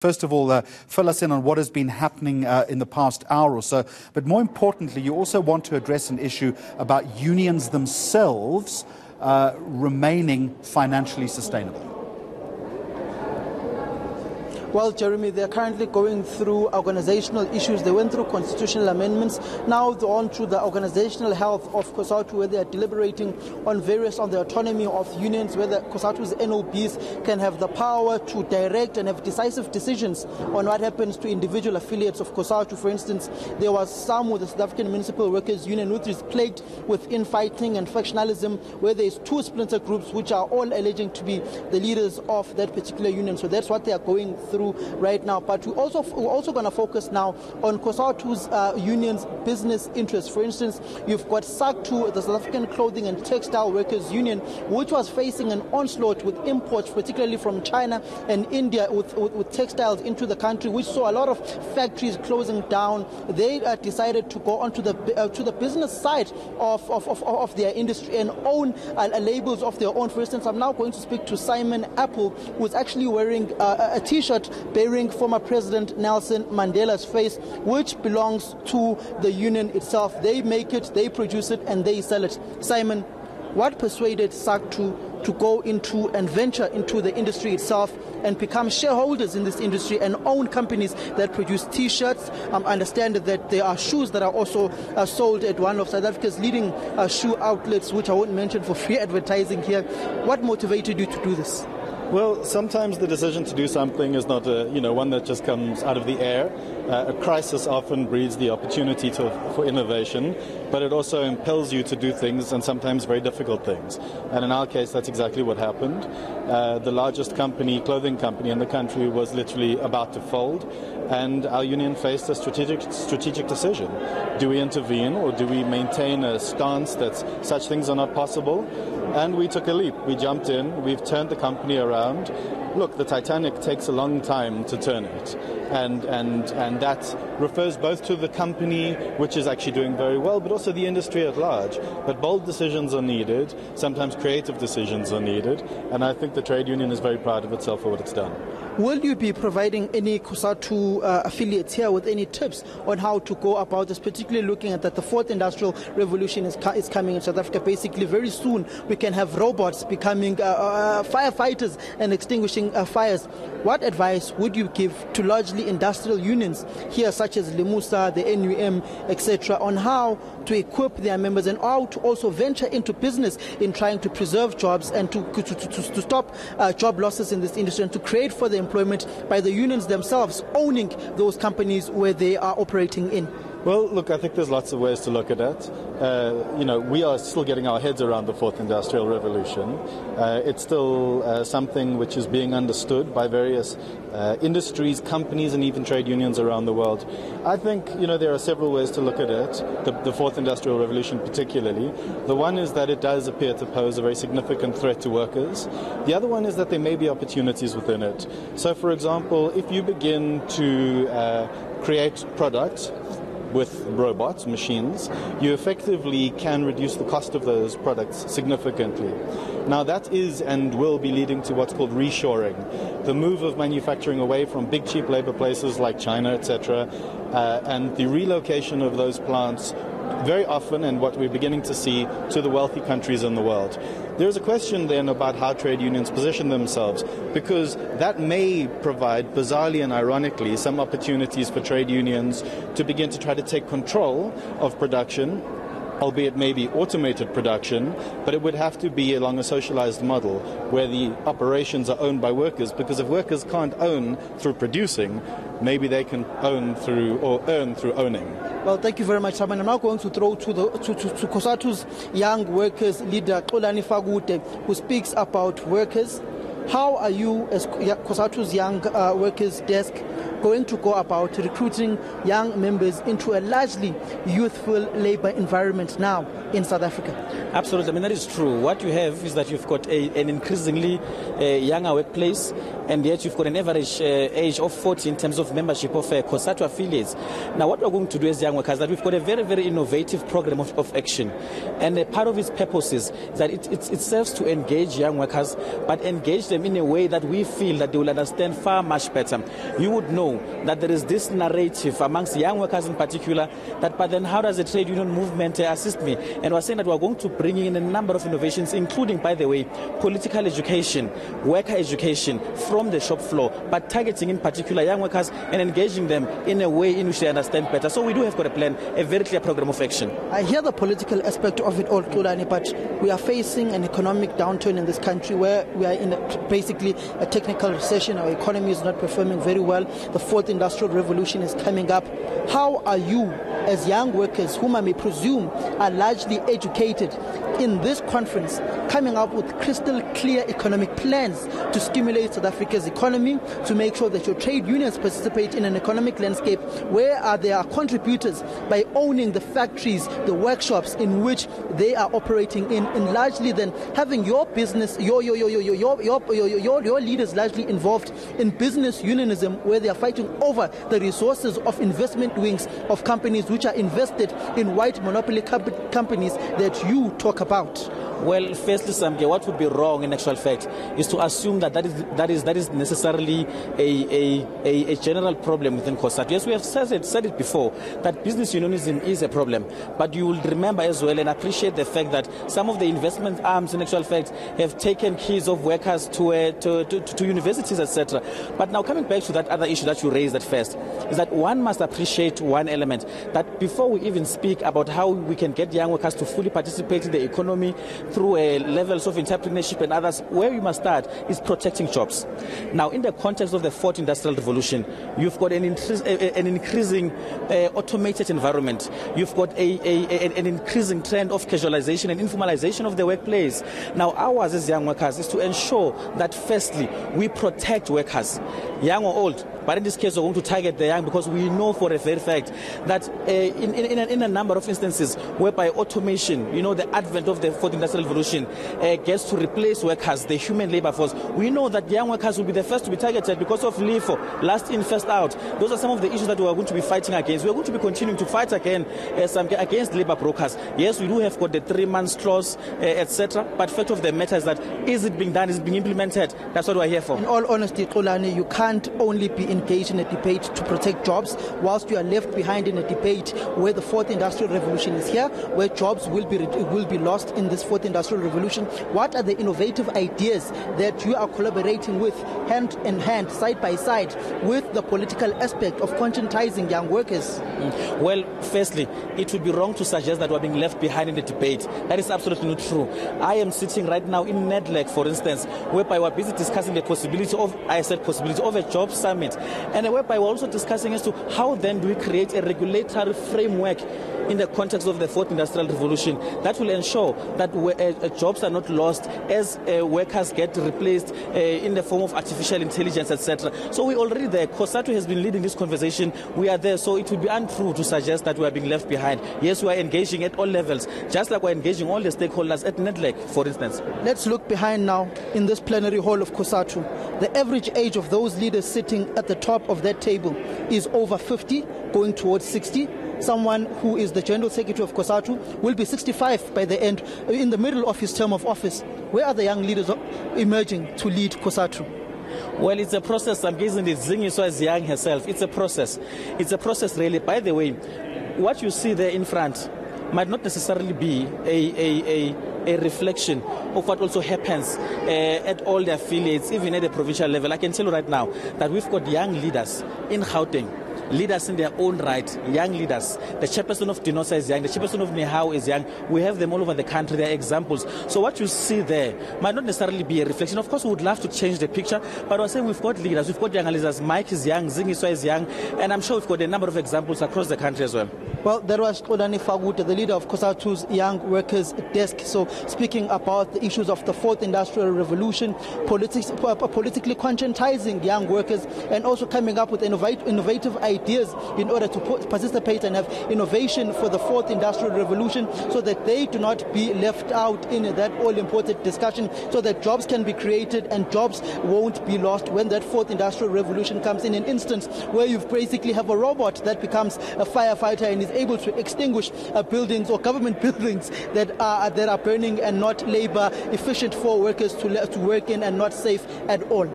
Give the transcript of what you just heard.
First of all, fill us in on what has been happening in the past hour or so. But more importantly, you also want to address an issue about unions themselves remaining financially sustainable. Well, Jeremy, they're currently going through organizational issues. They went through constitutional amendments. Now they're on to the organizational health of Cosatu, where they are deliberating on the autonomy of unions, whether Cosatu's NOBs can have the power to direct and have decisive decisions on what happens to individual affiliates of Cosatu. For instance, there was some with the South African Municipal Workers Union, which is plagued with infighting and factionalism, where there's two splinter groups which are all alleging to be the leaders of that particular union. So that's what they are going through right now. But we're also going to focus now on Cosatu's union's business interests. For instance, you've got Cosatu, the South African Clothing and Textile Workers Union, which was facing an onslaught with imports, particularly from China and India, with textiles into the country, which saw a lot of factories closing down. They decided to go onto the business side of their industry and own labels of their own. For instance, I'm now going to speak to Simon Apple, who's actually wearing a T-shirt bearing former President Nelson Mandela's face, which belongs to the union itself. They make it, they produce it, and they sell it. Simon, what persuaded Cosatu to go into and venture into the industry itself and become shareholders in this industry and own companies that produce T-shirts? I understand that there are shoes that are also sold at one of South Africa's leading shoe outlets, which I won't mention for free advertising here. What motivated you to do this? Well, sometimes the decision to do something is not one that just comes out of the air. A crisis often breeds the opportunity for innovation, but it also impels you to do things, and sometimes very difficult things. And in our case, that's exactly what happened. The largest clothing company in the country, was literally about to fold, and our union faced a strategic decision. Do we intervene, or do we maintain a stance that such things are not possible? And we took a leap. We jumped in. We've turned the company around. Look, the Titanic takes a long time to turn it. And that refers both to the company, which is actually doing very well, but also the industry at large. But bold decisions are needed. Sometimes creative decisions are needed. And I think the trade union is very proud of itself for what it's done. Will you be providing any Cosatu affiliates here with any tips on how to go about this, particularly looking at that the fourth industrial revolution is coming in South Africa? Basically, very soon we can have robots becoming firefighters and extinguishing fires. What advice would you give to largely industrial unions here, such as Lemusa, the NUM, etc., on how to equip their members and how to also venture into business in trying to preserve jobs and to stop job losses in this industry and to create further employment by the unions themselves owning those companies where they are operating in? Well, look, I think there's lots of ways to look at it. We are still getting our heads around the fourth industrial revolution. It's still something which is being understood by various industries, companies, and even trade unions around the world. I think, there are several ways to look at it, the fourth industrial revolution particularly. The one is that it does appear to pose a very significant threat to workers. The other one is that there may be opportunities within it. So, for example, if you begin to create products with robots, machines, you effectively can reduce the cost of those products significantly. Now that is and will be leading to what's called reshoring, the move of manufacturing away from big cheap labor places like China, etc., and the relocation of those plants very often, and what we're beginning to see, to the wealthy countries in the world. There's a question then about how trade unions position themselves, because that may provide, bizarrely and ironically, some opportunities for trade unions to begin to try to take control of production, albeit maybe automated production, but it would have to be along a socialized model where the operations are owned by workers, because if workers can't own through producing, maybe they can own through or earn through owning. Well, thank you very much, Simon. I'm now going to throw to Cosatu's young workers leader, Xolani Fagute, who speaks about workers. How are you, as Cosatu's young workers desk, going to go about recruiting young members into a largely youthful labor environment now in South Africa? Absolutely. I mean, that is true. What you have is that you've got an increasingly younger workplace, and yet you've got an average age of 40 in terms of membership of Cosatu affiliates. Now, what we're going to do as young workers is that we've got a very, very innovative program of action. And part of its purpose is that it serves to engage young workers, but engage them in a way that we feel that they will understand far much better. You would know that there is this narrative amongst young workers in particular that, but then how does the trade union movement assist me? And we're saying that we're going to bring in a number of innovations, including, by the way, political education, worker education from the shop floor, but targeting in particular young workers and engaging them in a way in which they understand better. So we do have got a plan, a very clear program of action. I hear the political aspect of it all, Xolani, but we are facing an economic downturn in this country where we are in basically a technical recession. Our economy is not performing very well. The fourth industrial revolution is coming up. How are you, as young workers, whom I may presume are largely educated, in this conference coming up with crystal clear economic plans to stimulate South Africa's economy, to make sure that your trade unions participate in an economic landscape where they are contributors by owning the factories, the workshops in which they are operating in, and largely then having your business, your leaders largely involved in business unionism, where they are fighting over the resources of investment wings of companies which are invested in white monopoly companies that you talk about? Well, firstly, Samke, what would be wrong in actual fact is to assume that is necessarily a general problem within Cosatu. Yes, we have said it before, that business unionism is a problem. But you will remember as well and appreciate the fact that some of the investment arms in actual fact have taken keys of workers to universities, etc. But now coming back to that other issue that you raised at first, is that one must appreciate one element, that before we even speak about how we can get young workers to fully participate in the economy through levels of entrepreneurship and others, where we must start is protecting jobs. Now, in the context of the fourth industrial revolution, you've got an increasing automated environment. You've got an increasing trend of casualization and informalization of the workplace. Now, ours as young workers is to ensure that firstly, we protect workers, young or old. But in this case, we're going to target the young because we know for a very fact that in a number of instances whereby automation, the advent of the fourth industrial revolution gets to replace workers, the human labor force, we know that young workers will be the first to be targeted because of LIFO, last in, first out. Those are some of the issues that we are going to be fighting against. We are going to be continuing to fight again against labor brokers. Yes, we do have got the 3 months clause, etc. But fact of the matter is that is it being done, is it being implemented? That's what we're here for. In all honesty, Xolani, you can't only be engaged in a debate to protect jobs whilst you are left behind in a debate where the fourth industrial revolution is here, where jobs will be lost in this fourth industrial revolution. What are the innovative ideas that you are collaborating with, hand in hand, side by side, with the political aspect of conscientizing young workers? Well, firstly, it would be wrong to suggest that we're being left behind in the debate. That is absolutely not true. I am sitting right now in Nedlec, for instance, whereby we're busy discussing the possibility of a job summit, and whereby we're also discussing as to how then do we create a regulatory framework in the context of the fourth industrial revolution that will ensure that jobs are not lost as workers get replaced in the form of artificial intelligence, etc. So we're already there. Cosatu has been leading this conversation. We are there, so it would be untrue to suggest that we are being left behind. Yes, we are engaging at all levels, just like we're engaging all the stakeholders at Nedlec, for instance. Let's look behind now in this plenary hall of Cosatu. The average age of those leaders sitting at the top of that table is over 50, going towards 60. Someone who is the General Secretary of Cosatu will be 65 by the end, in the middle of his term of office. Where are the young leaders emerging to lead Cosatu? Well, it's a process. I'm guessing that Zingiswa is young herself. It's a process. It's a process, really. By the way, what you see there in front might not necessarily be a reflection of what also happens at all the affiliates, even at the provincial level. I can tell you right now that we've got young leaders in Gauteng, leaders in their own right, young leaders. The chairperson of Dinosa is young, the chairperson of Nehau is young. We have them all over the country. They are examples. So what you see there might not necessarily be a reflection. Of course, we would love to change the picture, but we're saying we've got leaders, we've got young leaders. Mike is young, Zingiswa is young, and I'm sure we've got a number of examples across the country as well. Well, that was Xolani Faguta, the leader of Cosatu's Young Workers Desk. So speaking about the issues of the fourth industrial revolution, politically conscientizing young workers, and also coming up with innovative ideas in order to participate and have innovation for the fourth industrial revolution, so that they do not be left out in that all-important discussion, so that jobs can be created and jobs won't be lost when that fourth industrial revolution comes in. An instance where you basically have a robot that becomes a firefighter and is able to extinguish buildings or government buildings that are burning and not labor efficient for workers to work in and not safe at all.